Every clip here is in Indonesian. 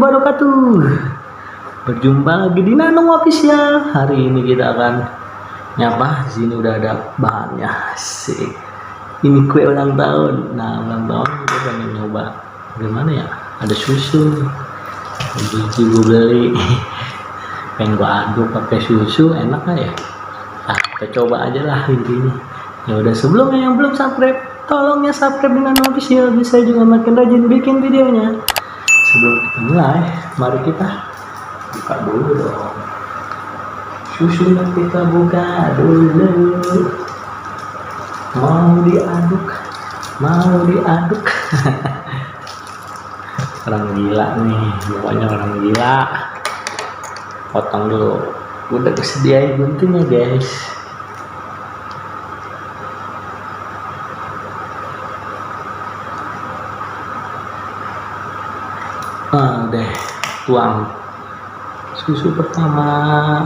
wabarakatuh. Berjumpa lagi di Nanong Official. Hari ini kita akan nyapa. Di sini udah ada bahannya. Asik. Ini kue ulang tahun. Nah, ulang tahun kita pengen nyoba. Gimana ya? Ada susu. Biji gue beli. Pengen gue aduk pakai susu, enak gak ya? Nah, kita coba aja lah intinya. Ya udah, sebelumnya yang belum subscribe, tolong ya subscribe dengan Official. Bisa juga makin rajin bikin videonya. Sebelum kita mulai, mari kita buka dulu dong. Susunya kita buka dulu. Mau diaduk, mau diaduk. Orang gila nih, pokoknya orang gila. Potong dulu. Udah kesediain guntingnya guys. Deh, tuang susu pertama.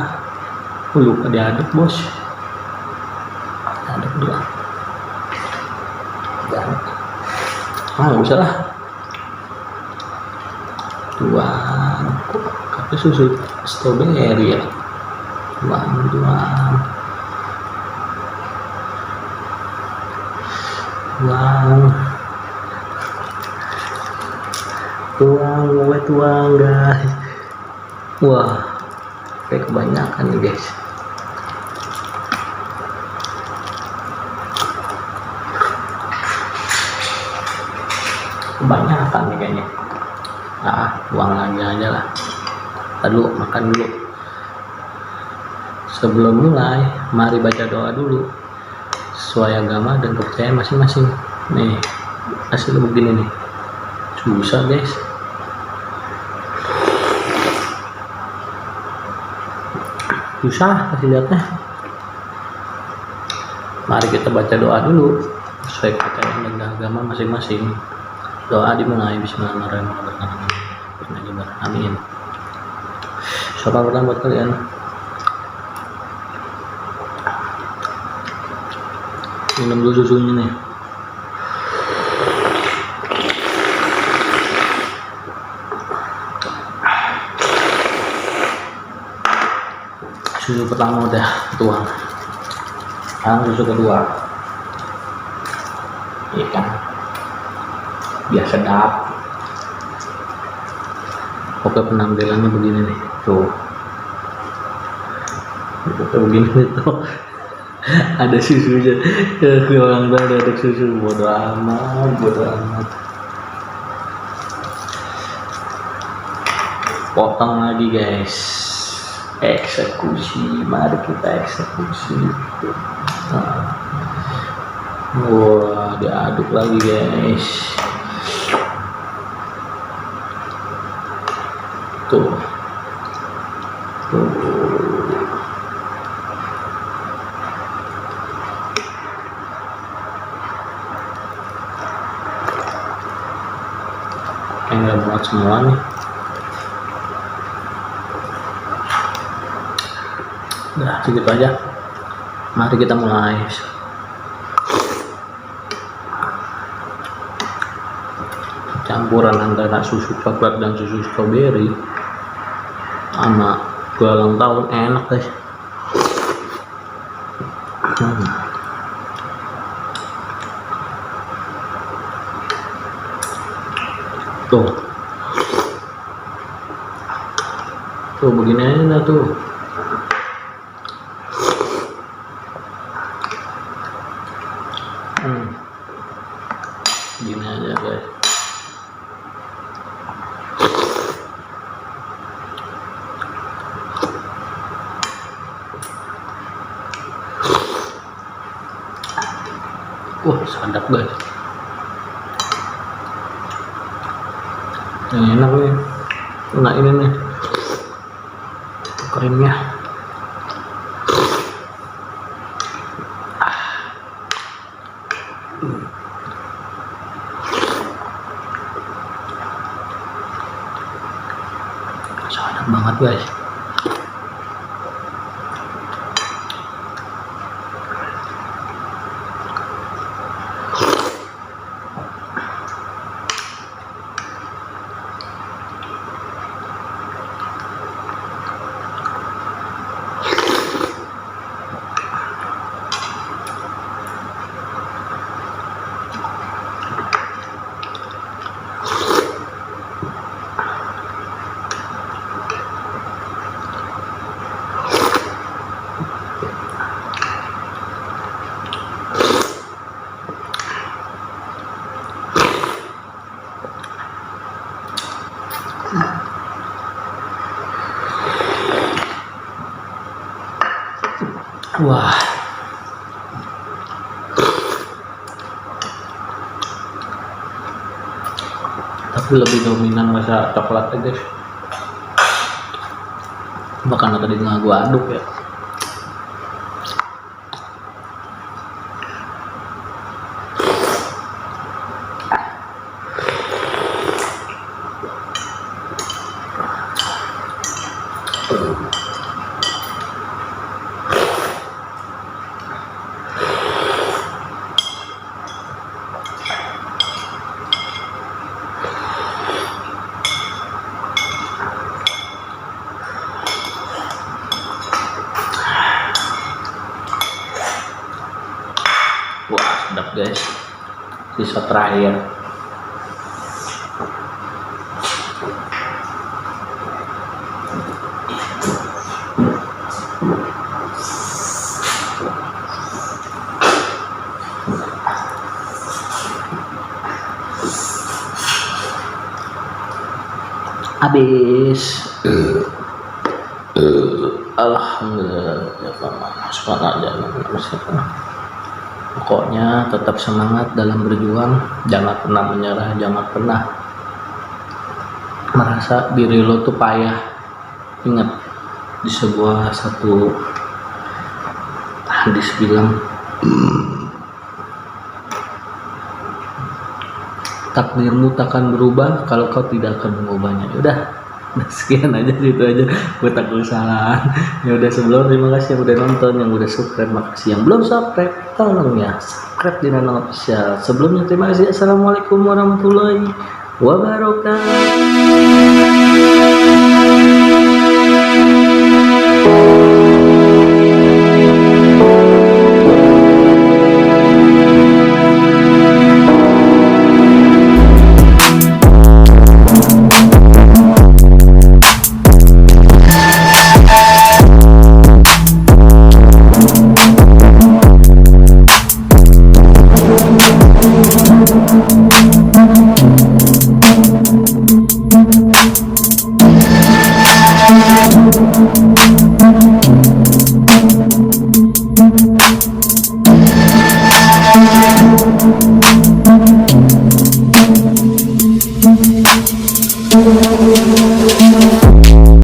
Lupa diaduk bos. Aduk dulu. Nggak usah lah. Tuang. Tapi susu strawberry ya. Tuang. Tuang guys. Wah, kayak kebanyakan nih guys. Kebanyakan nih kayaknya. Tuang lagi aja lah. Lalu makan dulu. Sebelum mulai, mari baca doa dulu sesuai agama dan kepercayaan masing-masing. Nih, hasilnya begini nih. Susah guys. Susah kasih lihatnya. Mari kita baca doa dulu sesuai kepercayaan dan agama masing-masing. Doa dimulai. Bismillahirrahmanirrahim. Amin. Siapa pertama buat kalian? Minum dulu susunya nih. Susu pertama udah tuang. Sekarang susu kedua. Iya kan? Biar sedap. Oke, penampilannya begini nih. Tuh. Begini tuh. Ada susunya. Orang tua ada susu. Bodo amat. Potong lagi guys. Eksekusi, mari kita eksekusi. Wah, diaduk lagi guys. Tuh. Nggak buat semua nih. Udah segitu aja. Mari kita mulai. Campuran antara susu coklat dan susu strawberry sama kue ulang tahun enak guys. Tuh begini aja tuh. Gini aja guys. Wah, sadap guys. Yang enak nih. Nah ini nih krimnya. Sadap banget guys. Wah, tapi lebih dominan rasa coklatnya guys. Bahkan tadi nggak gua aduk ya. Wah, sedap guys. Sisa terakhir. Habis. Alhamdulillah ya Allah subhanahu. Pokoknya tetap semangat dalam berjuang, jangan pernah menyerah, jangan pernah merasa diri lo tuh payah. Ingat di sebuah satu hadis bilang takdirmu takkan berubah kalau kau tidak akan mengubahnya. Udah sekian aja, situ aja, gue takut kesalahan. Ya udah, sebelum, terima kasih yang udah nonton, yang udah subscribe, makasih. Yang belum subscribe, tolong ya subscribe di Nanang Official. Sebelumnya terima kasih. Assalamualaikum warahmatullahi wabarakatuh.